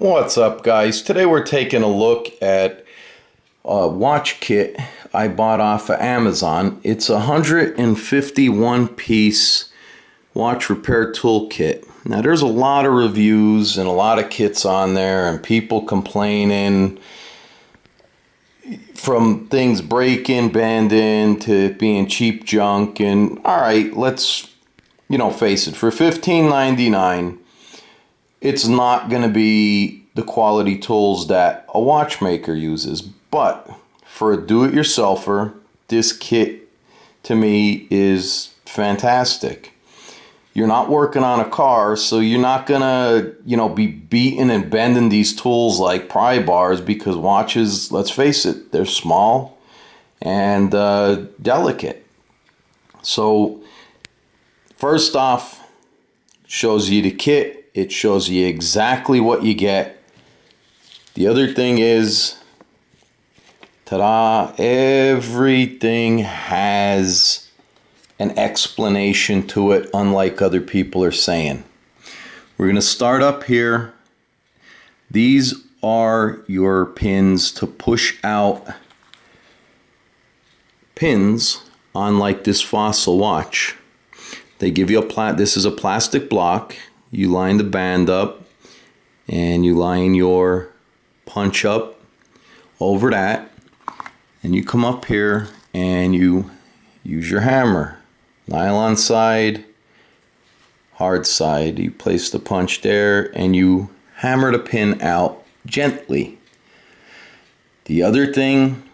What's up, guys? Today we're taking a look at a watch kit I bought off of Amazon. It's a 151 piece watch repair toolkit. Now there's a lot of reviews and a lot of kits on there and people complaining from things breaking, bending to it being cheap junk. And alright, let's face it, for $15.99 it's not going to be the quality tools that a watchmaker uses, but for a do-it-yourselfer, this kit to me is fantastic. You're not working on a car, so you're not going to, be beating and bending these tools like pry bars, because watches, let's face it, they're small and delicate. So first off, shows you the kit. It shows you exactly what you get. The other thing is, ta-da, everything has an explanation to it, unlike other people are saying. We're going to start up here. These are your pins to push out pins on like this Fossil watch. They give you this is a plastic block. You line the band up and you line your punch up over that, and you come up here and you use your hammer. Nylon side, hard side. You place the punch there and you hammer the pin out gently. The other thing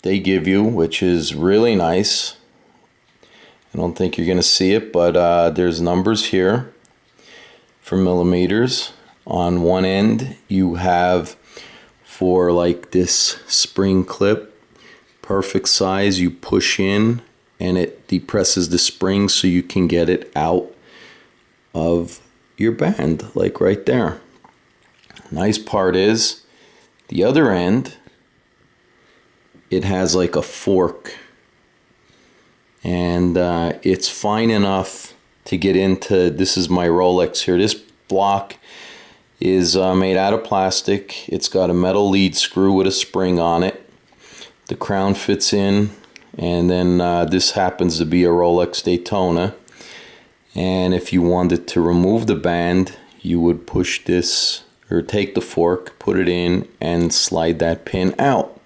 they give you, which is really nice, I don't think you're going to see it, but there's numbers here for millimeters. On one end you have for like this spring clip, perfect size. You push in and it depresses the spring so you can get it out of your band, like right there. Nice part is the other end, it has like a fork, and it's fine enough to get into. This is my Rolex here. This block is made out of plastic. It's got a metal lead screw with a spring on it. The crown fits in, and then this happens to be a Rolex Daytona. And if you wanted to remove the band, you would push this, or take the fork, put it in, and slide that pin out.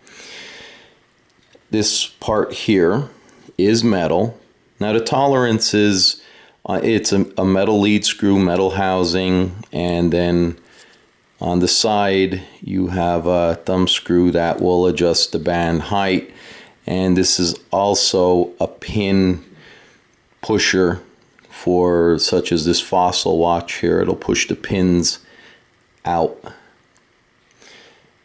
This part here is metal. Now the tolerance is it's a metal lead screw, metal housing, and then on the side you have a thumb screw that will adjust the band height. And this is also a pin pusher for such as this Fossil watch here. It'll push the pins out.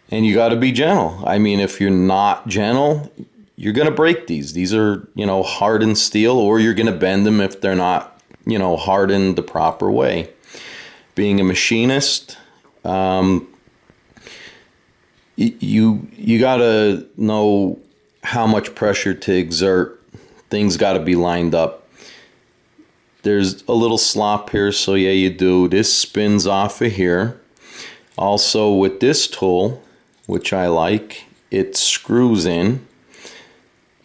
And you got to be gentle. I mean, if you're not gentle, you're going to break these. These are, hardened steel, or you're going to bend them if they're not, hardened the proper way. Being a machinist, you got to know how much pressure to exert. Things got to be lined up. There's a little slop here, so yeah, you do. This spins off of here. Also with this tool, which I like, it screws in.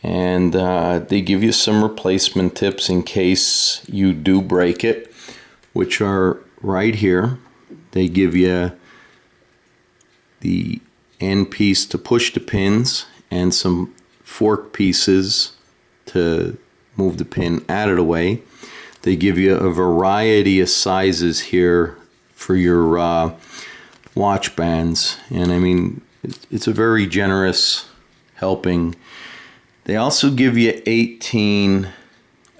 And they give you some replacement tips in case you do break it, which are right here. They give you the end piece to push the pins and some fork pieces to move the pin out of the way. They give you a variety of sizes here for your watch bands, and I mean, it's a very generous helping. They also give you 18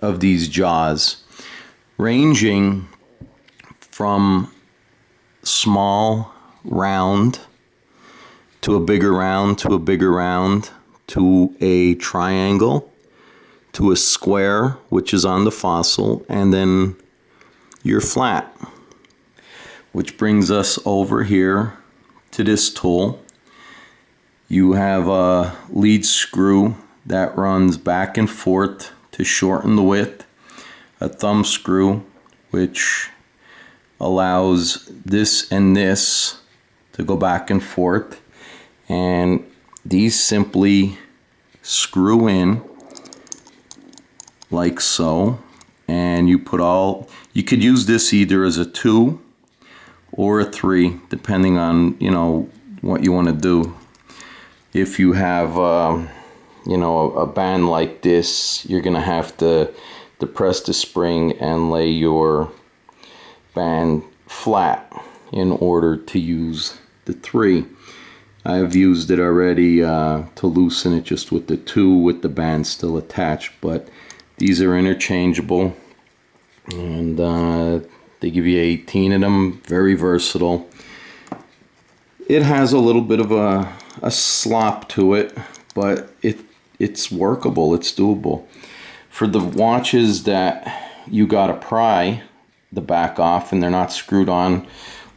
of these jaws, ranging from small round to a bigger round to a bigger round to a triangle to a square, which is on the Fossil, and then your flat. Which brings us over here to this tool. You have a lead screw that runs back and forth to shorten the width, a thumb screw which allows this and this to go back and forth, and these simply screw in like so, and you could use this either as a 2 or a 3 depending on what you want to do. If you have a band like this, you're gonna have to depress the spring and lay your band flat in order to use the 3. I've used it already to loosen it just with the 2 with the band still attached, but these are interchangeable, and they give you 18 of them, very versatile. It has a little bit of a slop to it, but it's workable, it's doable. For the watches that you gotta pry the back off and they're not screwed on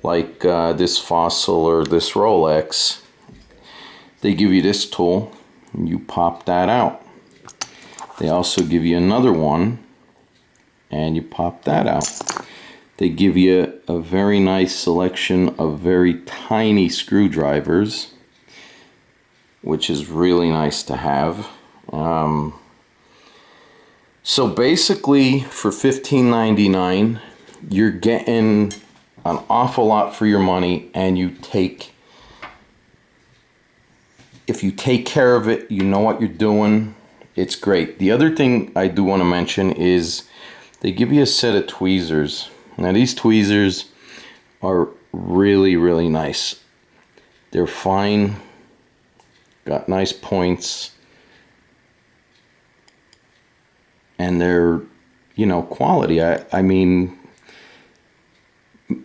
like this Fossil or this Rolex, they give you this tool and you pop that out. They also give you another one and you pop that out. They give you a very nice selection of very tiny screwdrivers, which is really nice to have. So basically for $15.99 you're getting an awful lot for your money, and if you take care of it, you know what you're doing, it's great. The other thing I do want to mention is they give you a set of tweezers. Now these tweezers are really, really nice. They're fine, got nice points, and they're, quality. I mean,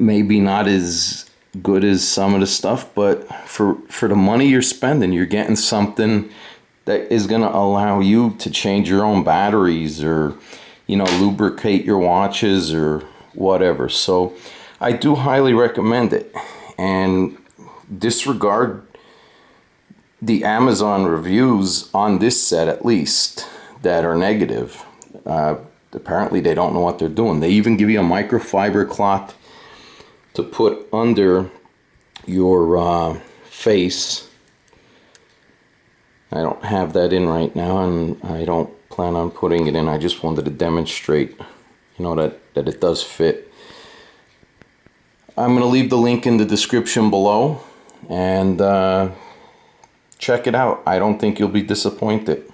maybe not as good as some of the stuff, but for the money you're spending, you're getting something that is going to allow you to change your own batteries, or lubricate your watches or whatever. So I do highly recommend it, and disregard the Amazon reviews on this set, at least, that are negative. Apparently they don't know what they're doing. They even give you a microfiber cloth to put under your face. I don't have that in right now, and I don't plan on putting it in. I just wanted to demonstrate, that it does fit. I'm going to leave the link in the description below, and check it out. I don't think you'll be disappointed.